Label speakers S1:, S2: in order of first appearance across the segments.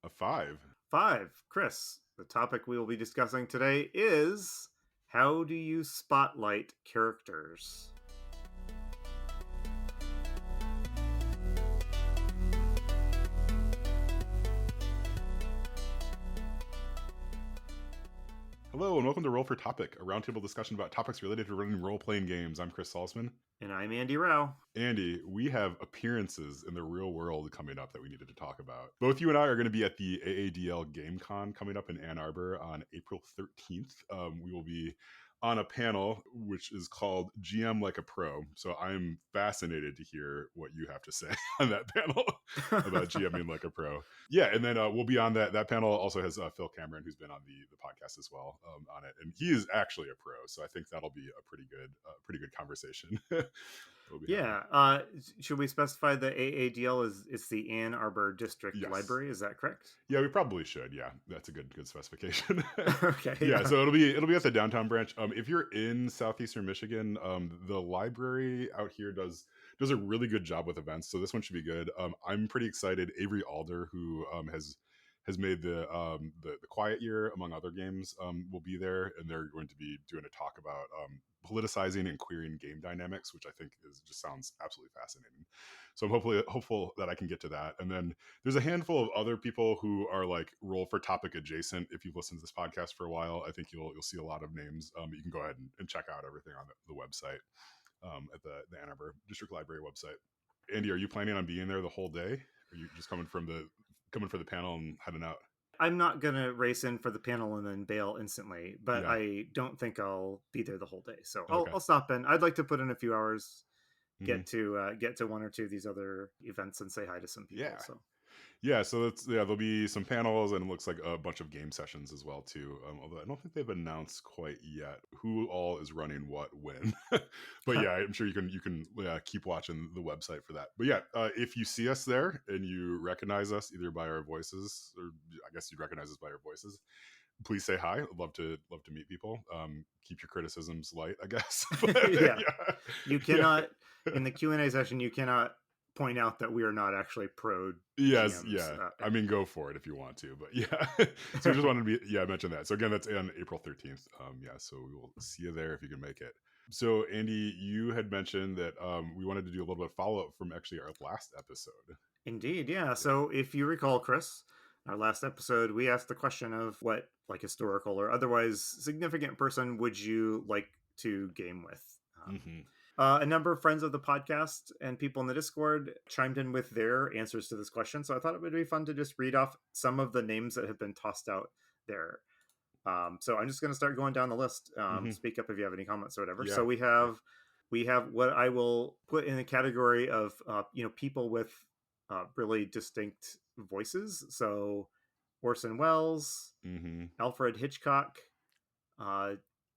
S1: A 5.
S2: 5. Chris, the topic we will be discussing today is how do you spotlight characters?
S1: Hello and welcome to Roll for Topic, a roundtable discussion about topics related to running role-playing games. I'm Chris Salzman.
S2: And I'm Andy Rao.
S1: Andy, we have appearances in the real world coming up that we needed to talk about. Both you and I are going to be at the AADL GameCon coming up in Ann Arbor on April 13th. We will be on a panel which is called GM Like a Pro. So I'm fascinated to hear what you have to say on that panel about GMing Like a Pro. Yeah, and then we'll be on that. That panel also has Phil Cameron, who's been on the podcast as well, on it, and he is actually a pro. So I think that'll be a pretty good conversation.
S2: Yeah. Should we specify the AADL is the Ann Arbor District Library? Is that correct?
S1: Yeah, we probably should. Yeah, that's a good specification.
S2: Okay.
S1: Yeah, so it'll be at the downtown branch. If you're in southeastern Michigan, the library out here does a really good job with events. So this one should be good. I'm pretty excited. Avery Alder, who has made the Quiet Year among other games, will be there, and they're going to be doing a talk about politicizing and queering game dynamics, which I think just sounds absolutely fascinating. So I'm hopeful that I can get to that. And then there's a handful of other people who are like Roll for Topic adjacent. If you've listened to this podcast for a while, I think you'll see a lot of names. You can go ahead and check out everything on the website, at the Ann Arbor District Library website. Andy, are you planning on being there the whole day? Or are you just coming for the panel and heading out?
S2: I'm not going to race in for the panel and then bail instantly, but yeah. I don't think I'll be there the whole day. So I'll stop in. I'd like to put in a few hours, get to one or two of these other events and say hi to some people.
S1: Yeah.
S2: So
S1: there'll be some panels, and it looks like a bunch of game sessions as well too. Although I don't think they've announced quite yet who all is running what when. But yeah, I'm sure you can keep watching the website for that. But yeah, if you see us there and you recognize us either by our voices, or I guess you'd recognize us by our voices, please say hi. I'd love to meet people. Keep your criticisms light, I guess.
S2: Yeah. You cannot in the Q&A session. You cannot point out that we are not actually pro
S1: Yes,
S2: GMs.
S1: yeah. I mean, go for it if you want to, but yeah. So I just wanted to mention that. So again, that's on April 13th. So we will see you there if you can make it. So Andy, you had mentioned that we wanted to do a little bit of follow-up from actually our last episode.
S2: Indeed, yeah. So if you recall, Chris, our last episode, we asked the question of what like historical or otherwise significant person would you like to game with? A number of friends of the podcast and people in the Discord chimed in with their answers to this question. So I thought it would be fun to just read off some of the names that have been tossed out there. So I'm just going to start going down the list. Speak up if you have any comments or whatever. Yeah. So we have what I will put in the category of, people with really distinct voices. So Orson Welles, Alfred Hitchcock,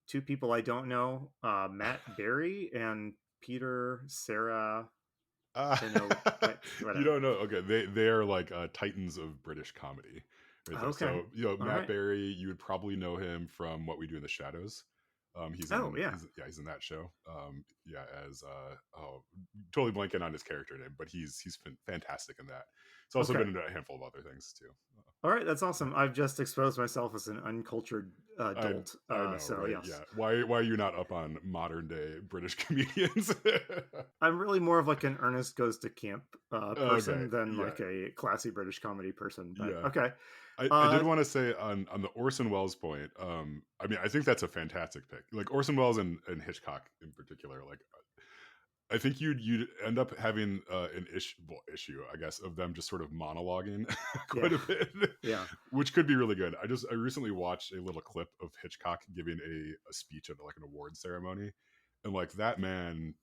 S2: two people I don't know, Matt Berry and Peter Sarah.
S1: You don't know? Okay, they are like titans of British comedy. Right. Okay. So Matt Berry, you would probably know him from What We Do in the Shadows. He's in that show. As totally blanking on his character name, but he's fantastic in that. He's also been in a handful of other things too.
S2: All right, that's awesome. I've just exposed myself as an uncultured adult.
S1: I know, so right? Yes. Yeah. Why are you not up on modern day British comedians?
S2: I'm really more of like an Ernest Goes to Camp person than like a classy British comedy person. But, okay.
S1: I did want to say on the Orson Welles point. I think that's a fantastic pick. Like Orson Welles and Hitchcock in particular. Like, I think you'd end up having an issue, I guess, of them just sort of monologuing quite a bit. Yeah, which could be really good. I recently watched a little clip of Hitchcock giving a speech at like an award ceremony, and like that man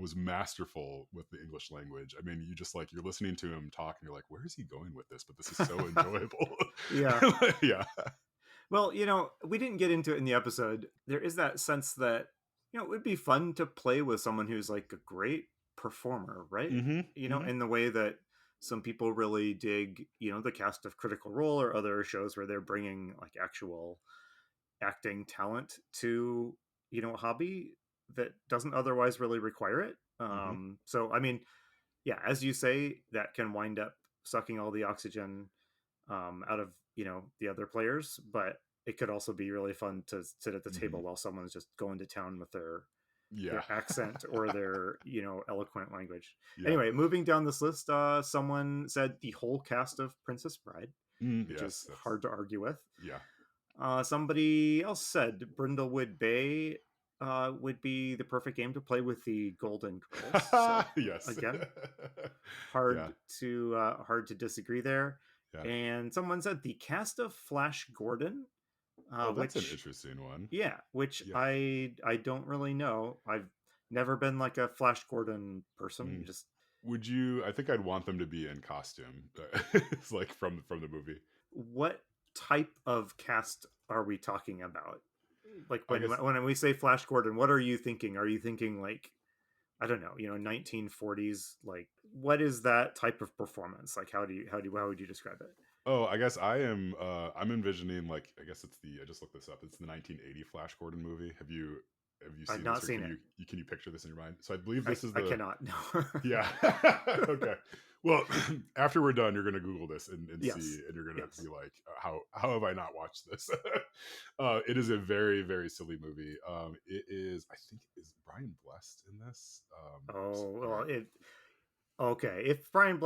S1: was masterful with the English language. I mean, you just like you're listening to him talk, and you're like, where is he going with this? But this is so enjoyable.
S2: Yeah. Well, we didn't get into it in the episode. There is that sense that it would be fun to play with someone who's like a great performer, right? In the way that some people really dig, the cast of Critical Role or other shows where they're bringing like actual acting talent to, a hobby that doesn't otherwise really require it. So, I mean, yeah, as you say, that can wind up sucking all the oxygen out of the other players, but it could also be really fun to sit at the table
S1: Mhm.
S2: while someone's just going to town with
S1: Yeah.
S2: their accent or their eloquent language.
S1: Yeah.
S2: Anyway, moving down this list, someone said the whole cast of Princess Bride, which
S1: Yes,
S2: is
S1: that's
S2: hard to argue with.
S1: yeah.
S2: Somebody else said Brindlewood Bay would be the perfect game to play with the Golden Girls. So
S1: Yes.
S2: again,
S1: Yeah,
S2: hard to disagree there.
S1: yeah.
S2: And someone said the cast of Flash Gordon,
S1: Oh, that's an
S2: which
S1: interesting one.
S2: yeah, which
S1: Yeah.
S2: I don't really know. I've never been like a Flash Gordon person.
S1: Mm.
S2: Just
S1: Would you I think I'd want them to be in costume. It's like from the movie.
S2: what type of cast are we talking about? Like
S1: I guess
S2: when we say Flash Gordon, what are you thinking? Are you thinking like I don't know, 1940s? Like what is that type of performance? Like how would you describe it?
S1: I guess I'm envisioning like I guess it's the I just looked this up. It's the 1980 Flash Gordon movie. Have you
S2: I've
S1: seen
S2: not
S1: this or
S2: seen it.
S1: can you picture this in your mind? So I believe
S2: I
S1: this is
S2: I
S1: the
S2: cannot. No.
S1: yeah. Okay. Well, after we're done, you're gonna Google this and see,
S2: Yes.
S1: and you're gonna be
S2: Yes.
S1: like, how have I not watched this?" It is a very very silly movie. It is I think is Brian Blessed in this.
S2: Oh,
S1: All
S2: well,
S1: right.
S2: it okay. If Brian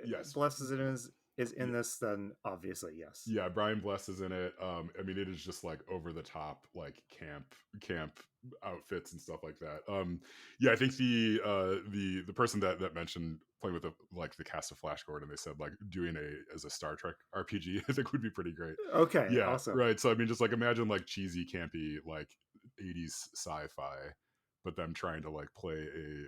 S1: Yes.
S2: blesses it is in this, then obviously yes.
S1: Yeah, Brian Bless is in it. I mean, it is just like over the top, like camp outfits and stuff like that. Yeah, I think the person that mentioned playing with the cast of Flash Gordon, they said like doing a as a Star Trek RPG, I think would be pretty great.
S2: Okay,
S1: Yeah,
S2: awesome.
S1: right. So I mean, just like imagine like cheesy, campy, like 80s sci-fi, but them trying to like play a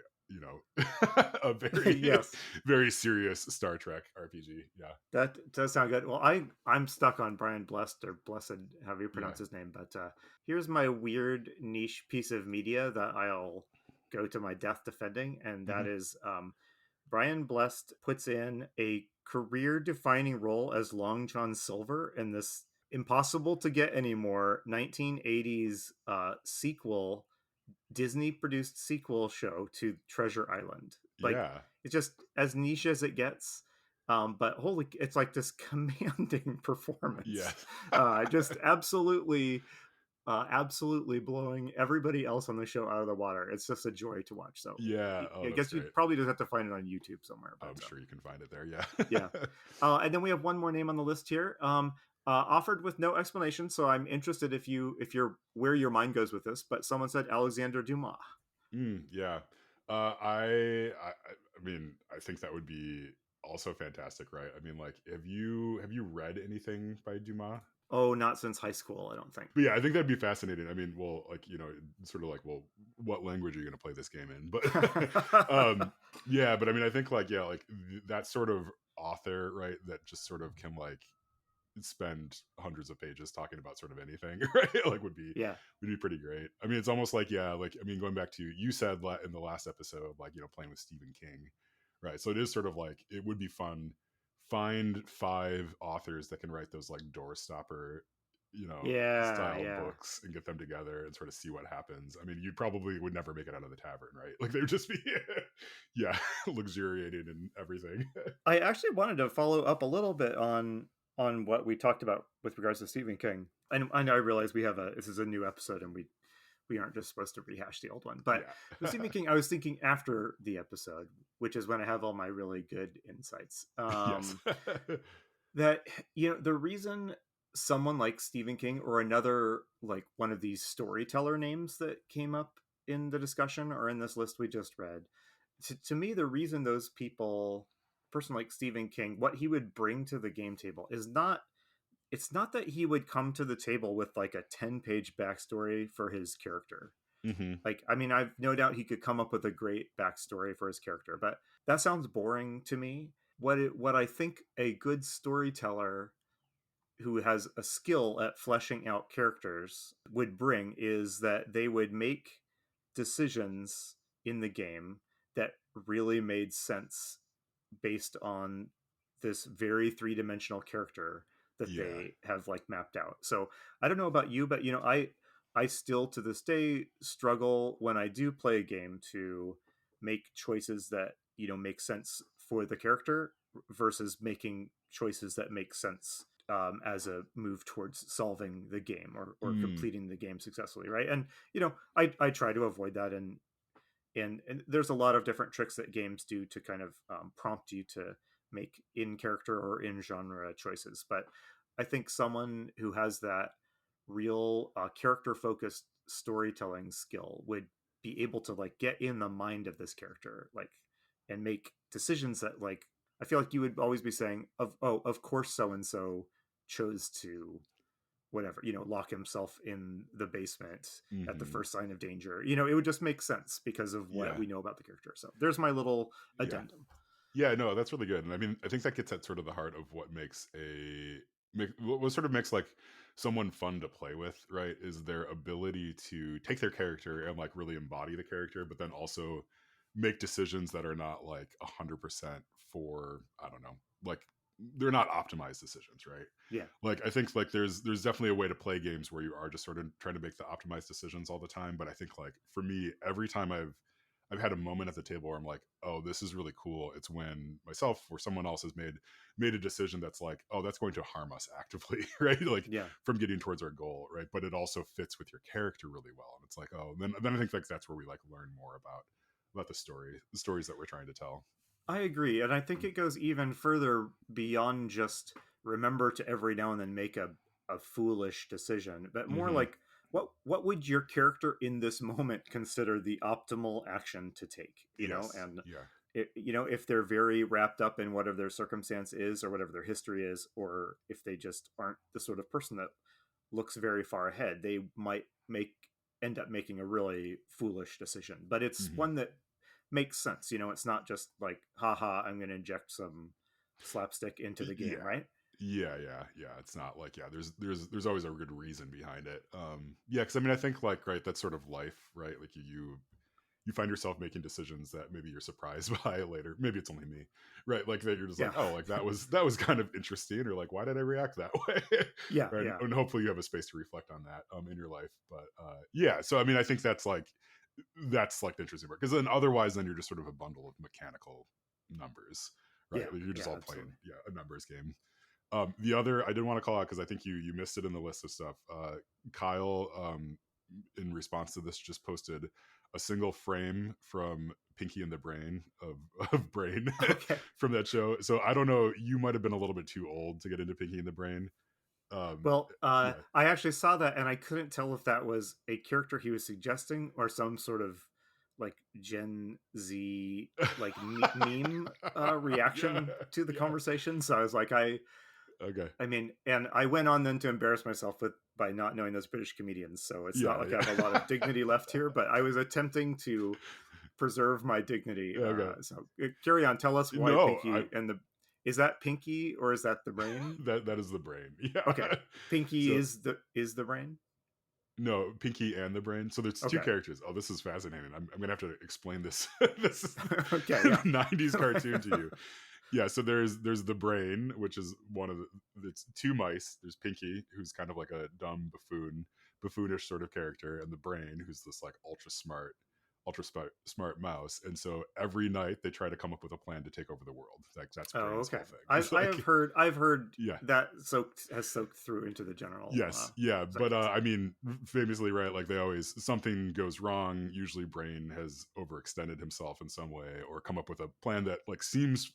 S1: a very
S2: Yes,
S1: very serious Star Trek RPG. Yeah,
S2: that does sound good. Well, I'm stuck on Brian Blessed or Blessed, however you
S1: yeah.
S2: pronounce his name. But here's my weird niche piece of media that I'll go to my death defending, and that
S1: Mhm.
S2: is Brian Blessed puts in a career-defining role as Long John Silver in this impossible to get anymore 1980s sequel, Disney produced sequel show to Treasure Island. Like
S1: Yeah.
S2: it's just as niche as it gets. But holy, it's like this commanding
S1: Yeah.
S2: performance. Just absolutely blowing everybody else on the show out of the water. It's just a joy to watch. So
S1: Yeah. Oh,
S2: I
S1: that's
S2: guess you
S1: great.
S2: probably just have to find it on YouTube somewhere. But
S1: I'm sure you can find it there. Yeah.
S2: yeah. And then we have one more name on the list here. Offered with no explanation, so I'm interested if you're where your mind goes with this. But someone said Alexander Dumas.
S1: Yeah. I mean, I think that would be also fantastic, right? I mean, like, have you read anything by Dumas?
S2: Oh, not since high school, I don't think.
S1: But yeah, I think that'd be fascinating. I mean, well, like, sort of like, well, what language are you going to play this game in? But, yeah, but I mean, I think like, yeah, like that sort of author, right? That just sort of can like spend hundreds of pages talking about sort of anything, right? Like
S2: Yeah.
S1: would be pretty great. I mean, it's almost like yeah, like I mean, going back to you said in the last episode, like playing with Stephen King, right? So it is sort of like it would be fun. Find five authors that can write those like door stopper,
S2: Yeah,
S1: style
S2: yeah.
S1: books and get them together and sort of see what happens. I mean, you probably would never make it out of the tavern, right? Like they would just be, yeah, luxuriating and everything.
S2: I actually wanted to follow up a little bit on what we talked about with regards to Stephen King. And I know I realize this is a new episode and we aren't just supposed to rehash the old one. But with
S1: Yeah.
S2: Stephen King, I was thinking after the episode, which is when I have all my really good insights.
S1: Yes.
S2: That the reason someone like Stephen King or another like one of these storyteller names that came up in the discussion or in this list we just read, to me the reason those people, person like Stephen King, what he would bring to the game table is not, it's not that he would come to the table with like a 10-page backstory for his character.
S1: Hmm.
S2: Like, I mean, I've no doubt he could come up with a great backstory for his character, but that sounds boring to me. What I think a good storyteller who has a skill at fleshing out characters would bring is that they would make decisions in the game that really made sense based on this very three-dimensional character that
S1: Yeah.
S2: they have like mapped out. So I don't know about you, but I still to this day struggle when I do play a game to make choices that make sense for the character. versus making choices that make sense as a move towards solving the game or
S1: Mm,
S2: completing the game successfully, right? And I try to avoid that, and there's a lot of different tricks that games do to kind of prompt you to make in character or in genre choices. But I think someone who has that real character focused storytelling skill would be able to like get in the mind of this character, like, and make decisions that, like, I feel like you would always be saying of course so and so chose to whatever, lock himself in the basement at the
S1: hmm.
S2: first sign of danger. It would just make sense because of what
S1: Yeah,
S2: we know about the character. So there's my little
S1: yeah.
S2: addendum.
S1: Yeah, no, that's really good, and I mean, I think that gets at sort of the heart of what makes what sort of makes, like, someone fun to play with, right, is their ability to take their character and, like, really embody the character, but then also make decisions that are not, like, 100% for I don't know, like, they're not optimized decisions, right?
S2: Yeah.
S1: Like, I think, like, there's definitely a way to play games where you are just sort of trying to make the optimized decisions all the time, but I think, like, for me, every time I've had a moment at the table where I'm like, oh, this is really cool. It's when myself or someone else has made a decision that's like, oh, that's going to harm us actively, right? Like
S2: Yeah.
S1: from getting towards our goal, right? But it also fits with your character really well. And it's like, oh, then I think like that's where we like learn more about the stories that we're trying to tell.
S2: I agree. And I think it goes even further beyond just remember to every now and then make a foolish decision, but more
S1: Mm-hmm.
S2: like what would your character in this moment consider the optimal action to take,
S1: Yes.
S2: and
S1: Yeah.
S2: if they're very wrapped up in whatever their circumstance is or whatever their history is, or if they just aren't the sort of person that looks very far ahead, they might make end up making a really foolish decision. But it's
S1: Mm-hmm.
S2: one that makes sense. It's not just like, haha, I'm going to inject some slapstick into the game,
S1: Yeah.
S2: right?
S1: Yeah. It's not like there's always a good reason behind it. Yeah, because I mean I think like right that's sort of life, right? Like you find yourself making decisions that maybe you're surprised by later. Maybe it's only me, right? Like that you're just like,
S2: Yeah.
S1: oh, like that was kind of interesting, or like, why did I react that way?
S2: Yeah.
S1: Right?
S2: Yeah.
S1: And hopefully you have a space to reflect on that in your life. But yeah, so I mean, I think that's like the interesting part because then otherwise, then you're just sort of a bundle of mechanical numbers, right?
S2: Yeah.
S1: Like you're just
S2: Yeah.
S1: all playing,
S2: Absolutely.
S1: yeah, a numbers game. The other I did want to call out because I think you missed it in the list of stuff. Kyle, in response to this, just posted a single frame from Pinky and the Brain of Brain
S2: Okay.
S1: from that show. So I don't know. You might have been a little bit too old to get into Pinky and the Brain. Um,
S2: Well,
S1: yeah.
S2: I actually saw that, and I couldn't tell if that was a character he was suggesting or some sort of like Gen Z like meme
S1: Yeah.
S2: reaction to the
S1: Yeah.
S2: conversation. So I was like,
S1: Okay.
S2: I mean, and I went on then to embarrass myself with by not knowing those British comedians. So it's not
S1: Yeah.
S2: like I have a lot of
S1: Yeah.
S2: dignity left here, but I was attempting to preserve my dignity.
S1: Okay.
S2: So carry on. Tell us why
S1: No,
S2: Pinky and the is that Pinky or is that the brain?
S1: that is the brain. Yeah.
S2: Okay, Pinky
S1: So
S2: is the brain.
S1: no, Pinky and the Brain. So there's two
S2: Okay,
S1: characters. Oh, this is fascinating. I'm gonna have to explain this this
S2: okay, yeah.
S1: 90s cartoon to you. Yeah, so there's the Brain, which is one of it's two mice. There's Pinky, who's kind of like a dumb buffoonish sort of character, and the Brain, who's this like ultra smart mouse. And so every night they try to come up with a plan to take over the world. Like that's
S2: Oh,
S1: Brain's
S2: okay.
S1: whole thing.
S2: I
S1: It's
S2: I have
S1: like
S2: heard
S1: yeah,
S2: that has soaked through into the general
S1: yes, yeah, but
S2: zeitgeist.
S1: I mean, famously, right? Like they always something goes wrong. Usually, Brain has overextended himself in some way, or come up with a plan that like seems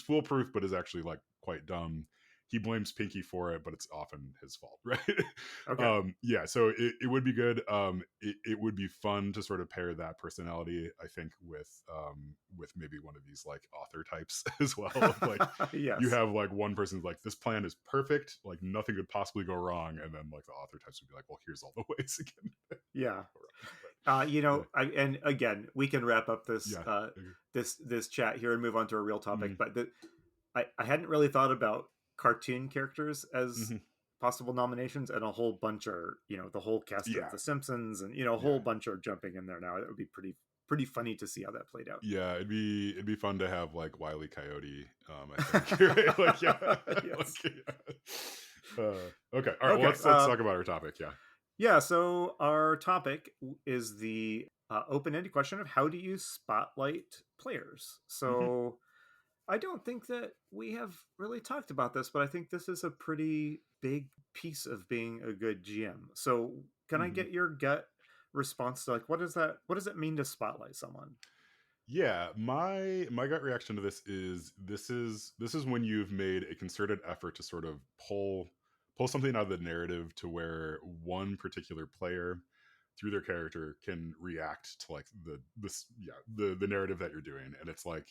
S1: foolproof, but is actually like quite dumb. He blames Pinky for it, but it's often his fault, right?
S2: Okay.
S1: Yeah, so it would be good. It would be fun to sort of pair that personality, I think, with maybe one of these like author types as well. Of like you
S2: Yes.
S1: have like one person's like this plan is perfect, like nothing could possibly go wrong, and then like the author types would be like, well, here's all the ways again.
S2: Yeah.
S1: Go wrong. But
S2: And again, we can wrap up this
S1: yeah,
S2: this chat here and move on to a real topic.
S1: mm-hmm,
S2: But I hadn't really thought about cartoon characters as
S1: mm-hmm.
S2: possible nominations, and a whole bunch are, the whole cast of
S1: Yeah,
S2: The Simpsons, and a whole
S1: yeah,
S2: bunch are jumping in there now. That would be pretty funny to see how that played out.
S1: yeah. It'd be fun to have like Wile E. Coyote. I think right? Like yeah, like
S2: Yes.
S1: yeah. Okay, all right. Well,
S2: Okay.
S1: let's talk about our topic. Yeah.
S2: Yeah. So our topic is the open-ended question of how do you spotlight players.
S1: Mm-hmm.
S2: So I don't think that we have really talked about this, but I think this is a pretty big piece of being a good GM. So, can I
S1: Mhm.
S2: get your gut response to like what does it mean to spotlight someone?
S1: Yeah, my gut reaction to this is when you've made a concerted effort to sort of pull something out of the narrative to where one particular player through their character can react to like the narrative that you're doing, and it's like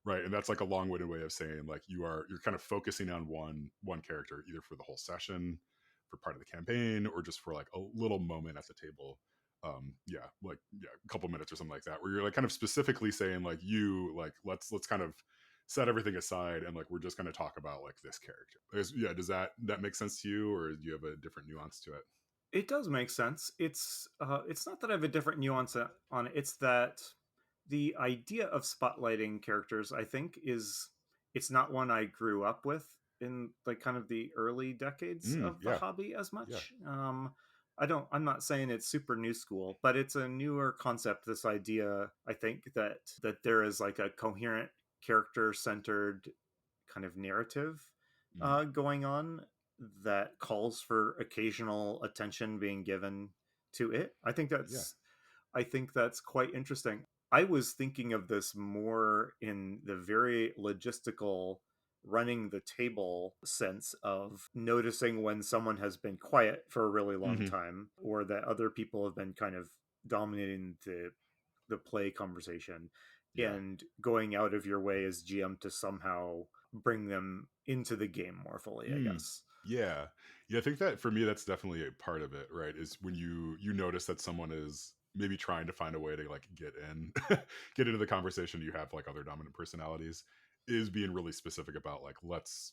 S1: right, and that's like a long-winded way of saying like you're kind of focusing on one character either for the whole session, for part of the campaign, or just for like a little moment at the table. A couple minutes or something like that, where you're like kind of specifically saying like let's kind of set everything aside and like we're just going to talk about like this character. Yeah, does that make sense to you, or do you have a different nuance to it?
S2: It does make sense. It's not that I have a different nuance on it. It's that the idea of spotlighting characters, I think, is it's not one I grew up with in like kind of the early decades of the
S1: Yeah,
S2: hobby as
S1: yeah.
S2: much. I'm not saying it's super new school, but it's a newer concept. This idea, I think, that there is like a coherent character centered kind of narrative
S1: Mm,
S2: going on that calls for occasional attention being given to it.
S1: yeah.
S2: I think that's quite interesting. I was thinking of this more in the very logistical running the table sense of noticing when someone has been quiet for a really long
S1: Hmm.
S2: time or that other people have been kind of dominating the play conversation
S1: Yeah.
S2: and going out of your way as GM to somehow bring them into the game more fully, I
S1: Mm,
S2: guess.
S1: yeah. Yeah, I think that for me that's definitely a part of it, right? Is when you notice that someone is maybe trying to find a way to like get in get into the conversation you have like other dominant personalities, is being really specific about like let's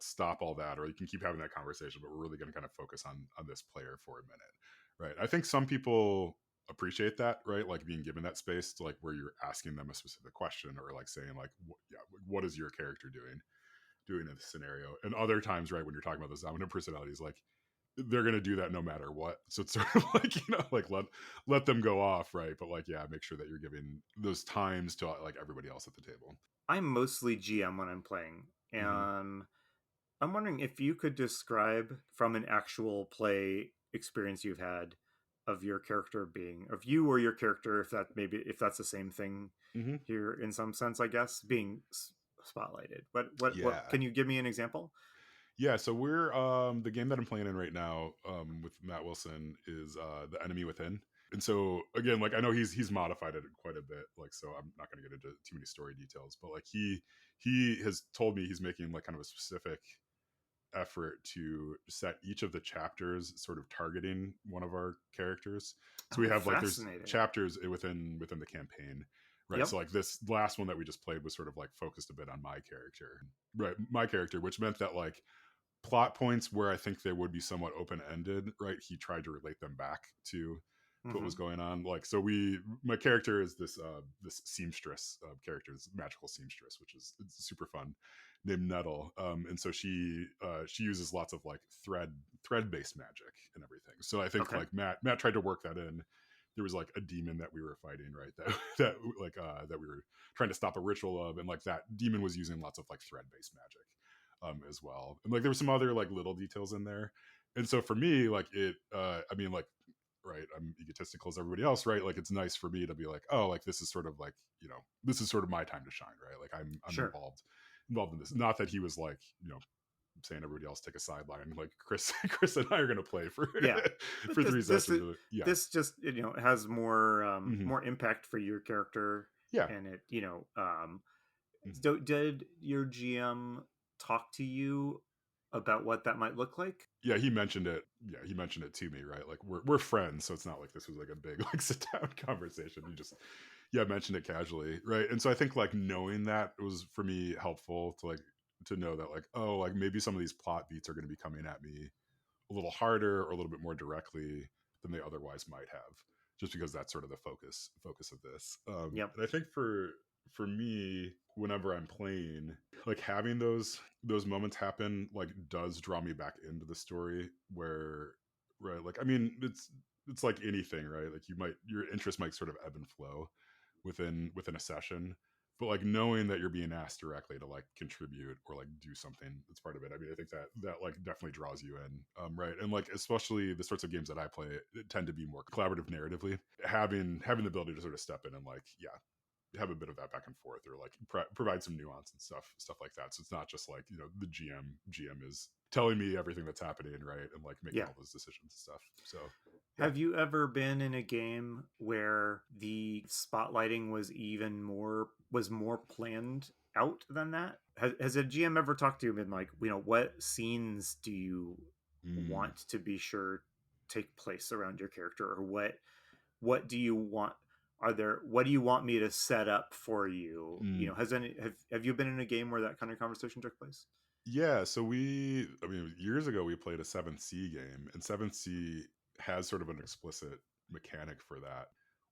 S1: stop all that, or you can keep having that conversation, but we're really going to kind of focus on this player for a minute. Right? I think some people appreciate that, right? Like being given that space to like where you're asking them a specific question or like saying like yeah, what is your character doing in this scenario. And other times, right, when you're talking about those dominant personalities, like they're gonna do that no matter what. So it's sort of like, like let them go off, right? But like, yeah, make sure that you're giving those times to like everybody else at the table.
S2: I'm mostly GM when I'm playing,
S1: Hmm.
S2: and I'm wondering if you could describe from an actual play experience you've had of your character being of you or your character, if that's the same thing
S1: Hmm.
S2: here in some sense, I guess, being spotlighted. What
S1: Yeah.
S2: can you give me an example?
S1: Yeah, so we're the game that I'm playing in right now with Matt Wilson is The Enemy Within. And so again, like I know he's modified it quite a bit, like so I'm not going to get into too many story details, but like he has told me he's making like kind of a specific effort to set each of the chapters sort of targeting one of our characters. So we
S2: Oh,
S1: have like there's
S2: fascinating.
S1: chapters within the campaign, right? So
S2: Yep.
S1: like this last one that we just played was sort of like focused a bit on my character, right? My character, which meant that like plot points where I think they would be somewhat open ended, right? He tried to relate them back to what was
S2: Hmm.
S1: going on. Like, so my character is this seamstress character, this magical seamstress, which is it's super fun, named Nettle. And so she uses lots of like thread based magic and everything. So I think
S2: Okay.
S1: like Matt tried to work that in. There was like a demon that we were fighting, right? That we were trying to stop a ritual of, and like that demon was using lots of like thread based magic as well. And like there were some other like little details in there. And so for me, like I mean, like, right, I'm egotistical as everybody else, right? Like it's nice for me to be like, oh, like this is sort of like, this is sort of my time to shine, right? Like I'm
S2: Sure.
S1: involved in this. Not that he was like, saying everybody else take a sideline. Like Chris and I are gonna play for
S2: Yeah. But
S1: for three sessions. Yeah.
S2: this just has more
S1: Hmm.
S2: more impact for your character,
S1: Yeah.
S2: and
S1: Mhm.
S2: so did your GM talk to you about what that might look like?
S1: Yeah, he mentioned it. Yeah, he mentioned it to me, right? Like we're friends, so it's not like this was like a big like sit down conversation. He just yeah mentioned it casually, right? And so I think like knowing that was for me helpful to like to know that like oh like maybe some of these plot beats are going to be coming at me a little harder or a little bit more directly than they otherwise might have, just because that's sort of the focus of this.
S2: Yep.
S1: And I think for me, whenever I'm playing, like having those moments happen, like does draw me back into the story. Where right, like I mean, it's like anything, right? Like your interest might sort of ebb and flow within a session, but like knowing that you're being asked directly to like contribute or like do something, that's part of it. I mean, I think that like definitely draws you in, right? And like especially the sorts of games that I play tend to be more collaborative narratively. Having the ability to sort of step in and like, yeah, have a bit of that back and forth, or like provide some nuance and stuff like that. So it's not just like, the GM is telling me everything that's happening, right, and like making
S2: Yeah.
S1: all those decisions and stuff. So yeah.
S2: Have you ever been in a game where the spotlighting was more planned out than that? Has a GM ever talked to you and been like, what scenes do you
S1: Mm,
S2: want to be sure take place around your character, or what do you want? What do you want me to set up for you?
S1: mm.
S2: Have you been in a game where that kind of conversation took place?
S1: Yeah, so I mean, years ago we played a 7th Sea game, and 7th Sea has sort of an explicit mechanic for that.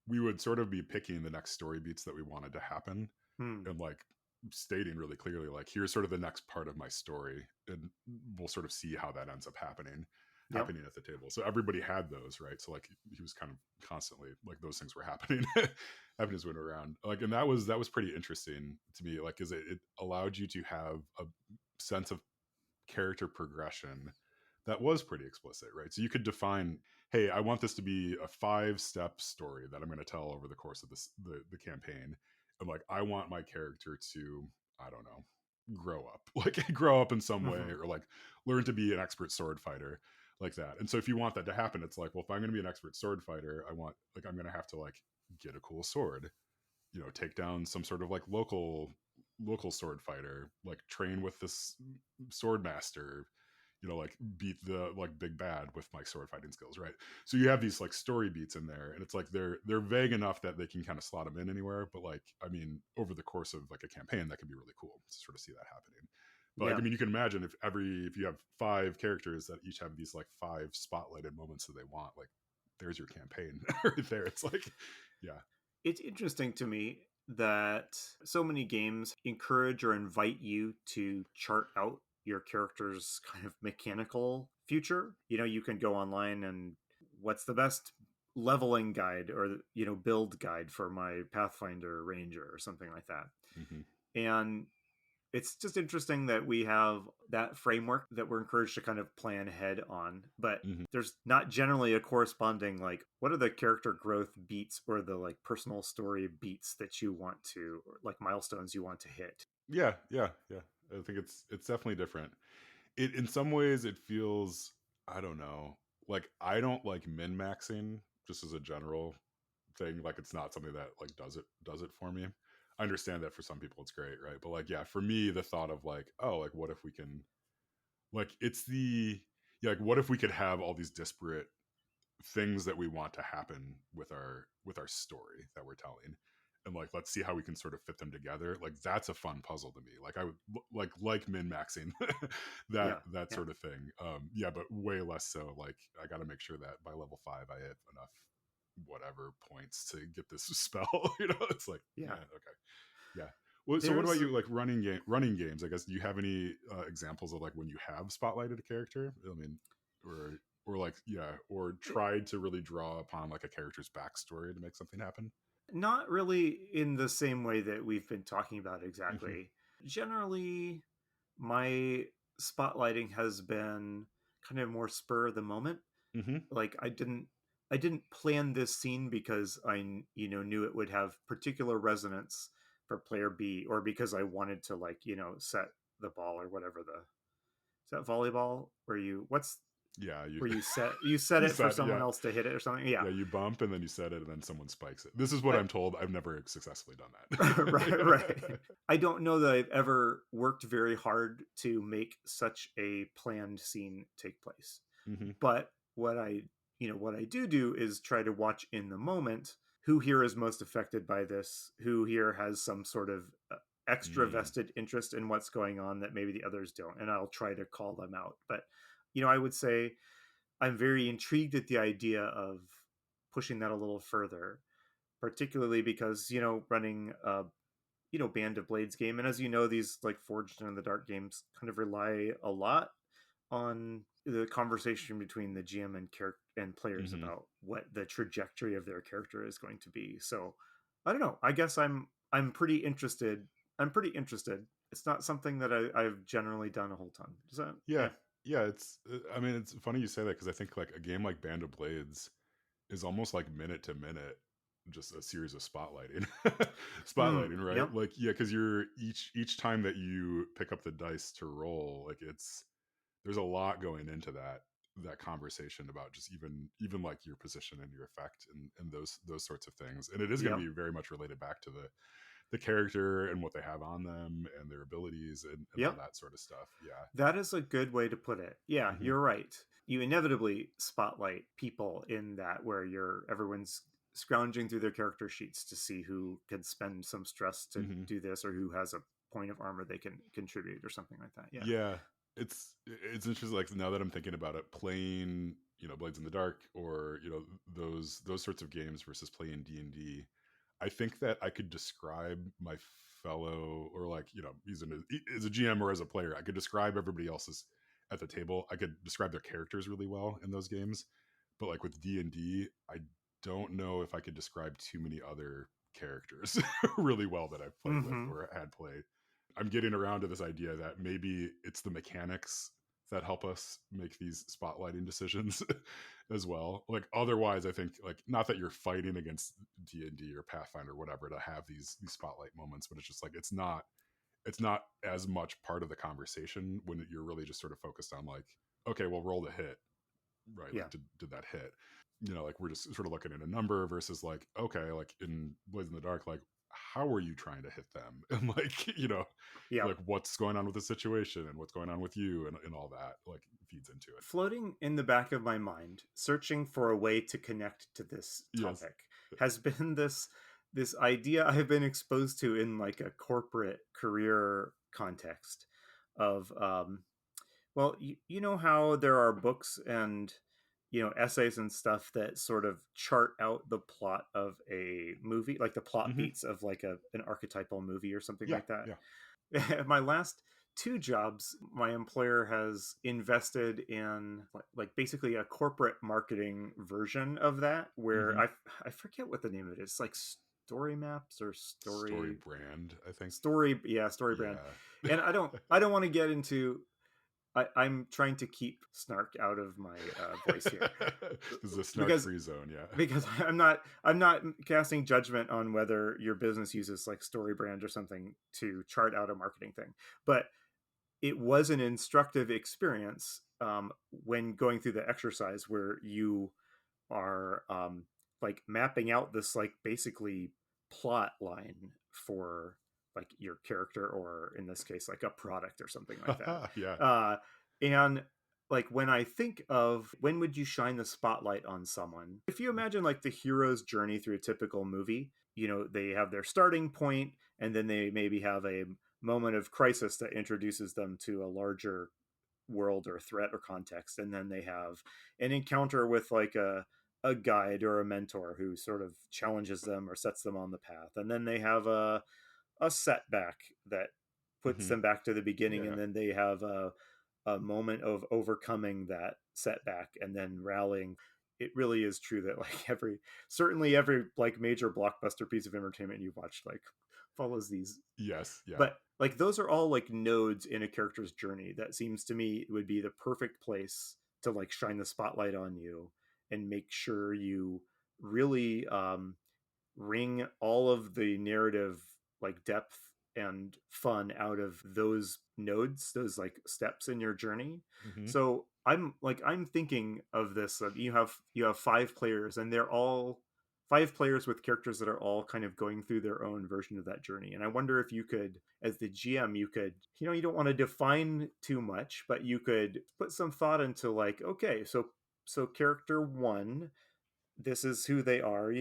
S1: We would sort of be picking the next story beats that we wanted to happen,
S2: Hmm.
S1: and like stating really clearly, like, here's sort of the next part of my story, and we'll sort of see how that ends up
S2: Yep.
S1: happening at the table. So everybody had those, right? So like he was kind of constantly like those things were happening having his went around. Like, and that was pretty interesting to me, like, because it allowed you to have a sense of character progression that was pretty explicit, right? So you could define, hey, I want this to be a 5-step story that I'm going to tell over the course of the campaign. And like, I want my character to, I don't know, grow up, like grow up in some way,
S2: Hmm.
S1: or like learn to be an expert sword fighter, like that. And so if you want that to happen, it's like, well, if I'm going to be an expert sword fighter, I'm going to have to like get a cool sword, take down some sort of like local sword fighter, like train with this sword master, like beat the like big bad with my sword fighting skills, right? So you have these like story beats in there, and it's like they're vague enough that they can kind of slot them in anywhere, but like, I mean, over the course of like a campaign, that can be really cool to sort of see that happening. But like, I
S2: Yeah.
S1: mean, you can imagine if you have 5 characters that each have these like 5 spotlighted moments that they want, like, there's your campaign right there. It's like, yeah.
S2: It's interesting to me that so many games encourage or invite you to chart out your character's kind of mechanical future. You can go online and what's the best leveling guide, or build guide for my Pathfinder Ranger or something like that.
S1: Hmm.
S2: And it's just interesting that we have that framework that we're encouraged to kind of plan ahead on, but
S1: Hmm.
S2: there's not generally a corresponding, like, what are the character growth beats or the like personal story beats that you want to, or like milestones you want to hit.
S1: Yeah, yeah, yeah. I think it's definitely different. It in some ways it feels, I don't know, like I don't like min maxing just as a general thing. Like, it's not something that like does it for me. I understand that for some people it's great, right? But like, yeah, for me, the thought of like, oh, like what if we can, like, it's the, yeah, like what if we could have all these disparate things that we want to happen with our story that we're telling, and like, let's see how we can sort of fit them together. Like, that's a fun puzzle to me. Like, I would like min maxing that
S2: Yeah.
S1: that
S2: Yeah.
S1: sort of thing. Yeah, but way less so. Like, I got to make sure that by level 5 I have enough whatever points to get this spell. It's like, yeah,
S2: Yeah.
S1: okay, yeah. Well, so what about
S2: There's
S1: you, like running games, I guess? Do you have any examples of like when you have spotlighted a character? I mean, or like, yeah, or tried to really draw upon like a character's backstory to make something happen?
S2: not really in the same way that we've been talking about
S1: Hmm.
S2: exactly. Generally, my spotlighting has been kind of more spur of the moment.
S1: Hmm.
S2: Like, I didn't plan this scene because I knew it would have particular resonance for player B, or because I wanted to, like, set the ball or whatever. The Is that volleyball where
S1: Yeah, you
S2: you set
S1: you
S2: it for
S1: said,
S2: someone
S1: yeah,
S2: else to hit it or something? Yeah.
S1: yeah, you bump and then you set it and then someone spikes it. This is what
S2: I,
S1: I'm told. I've never successfully done
S2: right, right.
S1: that.
S2: I don't know that I've ever worked very hard to make such a planned scene take place.
S1: Hmm.
S2: But what I do is try to watch in the moment who here is most affected by this, who here has some sort of extra
S1: Mm.
S2: vested interest in what's going on that maybe the others don't, and I'll try to call them out. But I would say I'm very intrigued at the idea of pushing that a little further, particularly because running a Band of Blades game, and as you know, these like Forged in the Dark games kind of rely a lot on the conversation between the GM and players
S1: Hmm.
S2: about what the trajectory of their character is going to be. So I don't know. I guess I'm pretty interested. I'm pretty interested. It's not something that I've generally done a whole ton. Does that?
S1: Yeah,
S2: Yeah.
S1: yeah. I mean, it's funny you say that because I think like a game like Band of Blades is almost like minute to minute, just a series of spotlighting, spotlighting, right?
S2: Yep.
S1: Like, yeah, because you're each time that you pick up the dice to roll, like there's a lot going into that conversation about just even like your position and your effect and those sorts of things, and it is going to
S2: Yep.
S1: be very much related back to the character and what they have on them and their abilities and all
S2: Yep.
S1: that sort of stuff. Yeah.
S2: That is a good way to put it. Yeah,
S1: Hmm.
S2: you're right. You inevitably spotlight people in that where everyone's scrounging through their character sheets to see who can spend some stress to
S1: Hmm.
S2: do this or who has a point of armor they can contribute or something like that. Yeah.
S1: Yeah, it's interesting. Like now that I'm thinking about it, playing Blades in the Dark or those sorts of games versus playing D&D, I think that I could describe my fellow or like as a GM or as a player, I could describe everybody else's at the table. I could describe their characters really well in those games, but like with D&D, I don't know if I could describe too many other characters really well that I've played with
S2: Hmm.
S1: or had played. I'm getting around to this idea that maybe it's the mechanics that help us make these spotlighting decisions as well. Like otherwise, I think like not that you're fighting against D&D or Pathfinder or whatever to have these spotlight moments, but it's just like it's not as much part of the conversation when you're really just sort of focused on like, okay, well, roll the hit, right?
S2: Yeah.
S1: Like, did that hit? Like we're just sort of looking at a number versus like, okay, like in Blaze in the Dark, like how are you trying to hit them? And like,
S2: Yeah.
S1: like what's going on with the situation and what's going on with you and all that like feeds into it.
S2: Floating in the back of my mind, searching for a way to connect to this
S1: Yes.
S2: topic, has been this idea I've been exposed to in like a corporate career context of well, you know how there are books and essays and stuff that sort of chart out the plot of a movie, like the plot
S1: Hmm.
S2: beats of like an archetypal movie or something
S1: Yeah.
S2: like that.
S1: Yeah.
S2: My last two jobs, my employer has invested in like basically a corporate marketing version of that, where
S1: Hmm.
S2: I forget what the name of it is. It's like story maps or
S1: Story brand, I think.
S2: story brand.
S1: Yeah.
S2: And I don't want to get into. I'm trying to keep snark out of my voice here
S1: This is a snark
S2: because
S1: free zone. Yeah.
S2: I'm not casting judgment on whether your business uses like story brand or something to chart out a marketing thing, but it was an instructive experience when going through the exercise where you are like mapping out this like basically plot line for like your character, or in this case like a product or something like that.
S1: Yeah.
S2: And like when I think of when would you shine the spotlight on someone, if you imagine like the hero's journey through a typical movie, they have their starting point and then they maybe have a moment of crisis that introduces them to a larger world or threat or context, and then they have an encounter with like a guide or a mentor who sort of challenges them or sets them on the path, and then they have a setback that puts
S1: Hmm.
S2: them back to the beginning, and
S1: Yeah.
S2: then they have a moment of overcoming that setback and then rallying. It really is true that like certainly every like major blockbuster piece of entertainment you've watched like follows these.
S1: Yes. Yeah.
S2: But like those are all like nodes in a character's journey that seems to me would be the perfect place to like shine the spotlight on you and make sure you really wring all of the narrative like depth and fun out of those nodes, those like steps in your journey.
S1: Hmm.
S2: So I'm thinking of this, you have five players and they're all five players with characters that are all kind of going through their own version of that journey. And I wonder if you could, as the GM, you could, you don't want to define too much, but you could put some thought into like, okay, so character one, this is who they are.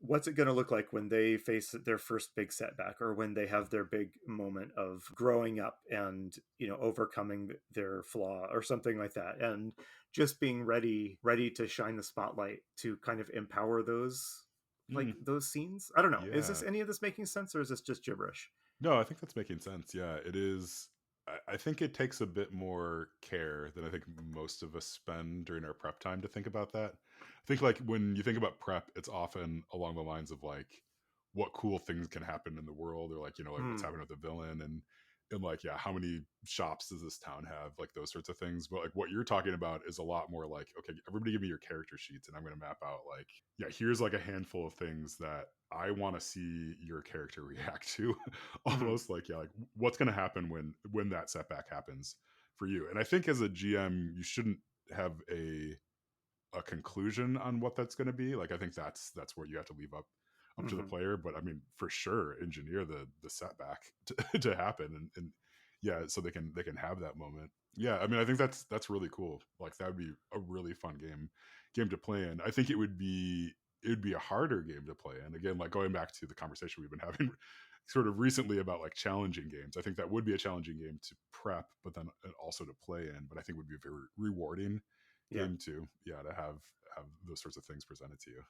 S2: What's it going to look like when they face their first big setback, or when they have their big moment of growing up and overcoming their flaw or something like that, and just being ready to shine the spotlight to kind of empower those, like
S1: Mm.
S2: those scenes. I don't know, is this
S1: Yeah.
S2: any of this making sense, or is this just gibberish?
S1: No, I think that's making sense. Yeah, it is. I think it takes a bit more care than I think most of us spend during our prep time to think about that. I think like when you think about prep, it's often along the lines of like, what cool things can happen in the world, or like, like what's
S2: Hmm.
S1: happening with the villain, and like, yeah, how many shops does this town have, like those sorts of things. But like what you're talking about is a lot more like, okay, everybody give me your character sheets, and I'm going to map out like, yeah, here's like a handful of things that I want to see your character react to.
S2: Hmm.
S1: Almost like, yeah, like what's going to happen when that setback happens for you. And I think as a GM, you shouldn't have a conclusion on what that's going to be. Like I think that's what you have to leave up to the
S2: Hmm.
S1: player. But I mean, for sure, engineer the setback to happen, and yeah, so they can have that moment. Yeah, I mean, I think that's really cool. Like that would be a really fun game to play in. I think it would be a harder game to play in. Again, like going back to the conversation we've been having sort of recently about like challenging games. I think that would be a challenging game to prep, but then also to play in. But I think would be a very rewarding
S2: Yeah.
S1: game too. Yeah, to have those sorts of things presented to you.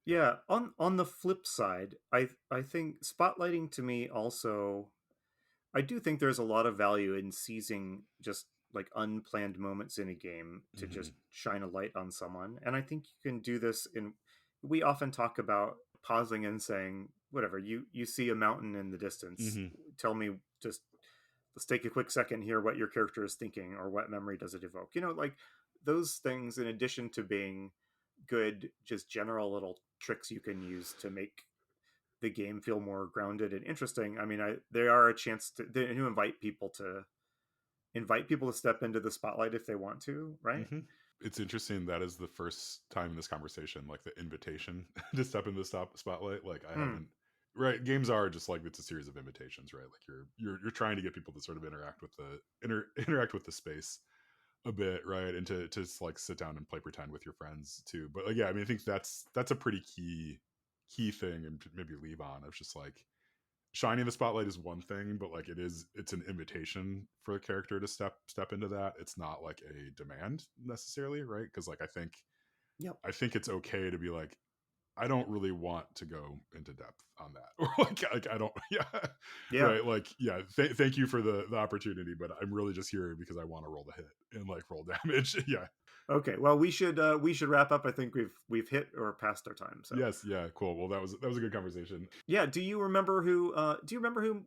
S1: Yeah.
S2: Yeah. On the flip side, I think spotlighting to me also, I do think there's a lot of value in seizing just like unplanned moments in a game to just
S1: Hmm.
S2: shine a light on someone. And I think you can do this in, we often talk about pausing and saying, whatever, you see a mountain in the distance.
S1: Hmm.
S2: Tell me, just let's take a quick second here what your character is thinking or what memory does it evoke. Like those things, in addition to being good, just general little tricks you can use to make the game feel more grounded and interesting. I mean, they are a chance to invite people to step into the spotlight if they want to, right?
S1: Hmm. It's interesting that is the first time in this conversation, like the invitation to step in the spotlight. Like I
S2: Hmm.
S1: haven't. Right, games are just like it's a series of invitations, right? Like you're trying to get people to sort of interact with the interact with the space a bit, right? And to just like sit down and play pretend with your friends too. But like, yeah, I mean, I think that's a pretty key thing, and to maybe leave on. It's just like shining the spotlight is one thing, but like it's an invitation for the character to step into that. It's not like a demand necessarily, right? Because like
S2: Yep.
S1: I think it's okay to be like, I don't really want to go into depth on that, or like I don't, yeah,
S2: Yeah.
S1: right, like yeah. Thank you for the opportunity, but I'm really just here because I want to roll the hit and like roll damage. Yeah.
S2: Okay. Well, we should wrap up. I think we've hit or passed our time. So
S1: Yes. Yeah. Cool. Well, that was a good conversation.
S2: yeah. Do you remember who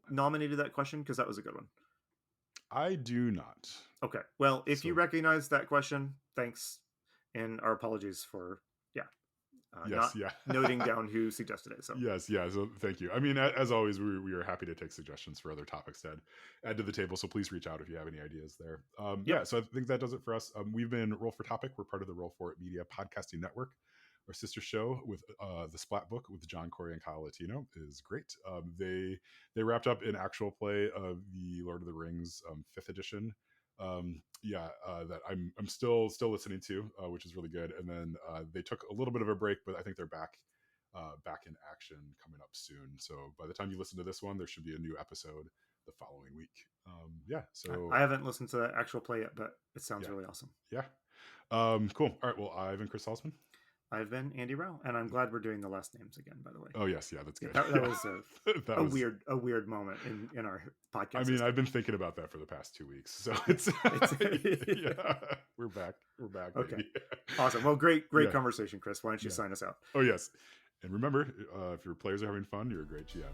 S2: nominated that question? Because that was a good one.
S1: I do not.
S2: Okay. Well, if you
S1: So
S2: recognize that question, thanks, and our apologies for yeah
S1: yes.
S2: not
S1: Yeah.
S2: noting down who suggested it. So
S1: Yes, yeah. So thank you. I mean, as always, we are happy to take suggestions for other topics to add to the table. So please reach out if you have any ideas there.
S2: yep.
S1: Yeah, so I think that does it for us. We've been Roll for Topic. We're part of the Roll for It Media podcasting network. Our sister show with the Splat Book with John Corey and Kyle Latino is great. They wrapped up in actual play of the Lord of the Rings fifth edition. Yeah, that I'm still listening to, which is really good. And then they took a little bit of a break, but I think they're back in action coming up soon. So by the time you listen to this one, there should be a new episode the following week. Yeah. So
S2: I haven't listened to the actual play yet, but it sounds
S1: yeah,
S2: really awesome.
S1: yeah. Cool. All right. Well, I've been Chris Salzman.
S2: I've been Andy Rao, and I'm glad we're doing the last names again. By the way,
S1: Oh yes, yeah, that's
S2: yeah,
S1: good.
S2: that
S1: Yeah,
S2: was a
S1: that
S2: a
S1: was.
S2: weird moment in our
S1: I
S2: podcast
S1: mean, I've
S2: history.
S1: been thinking about that for the past 2 weeks, so
S2: Yeah,
S1: it's
S2: it's
S1: yeah, we're back,
S2: okay.
S1: baby.
S2: Awesome. Well, great
S1: Yeah,
S2: conversation, Chris. Why don't you
S1: yeah.
S2: sign us out?
S1: Oh yes, and remember, if your players are having fun, you're a great GM.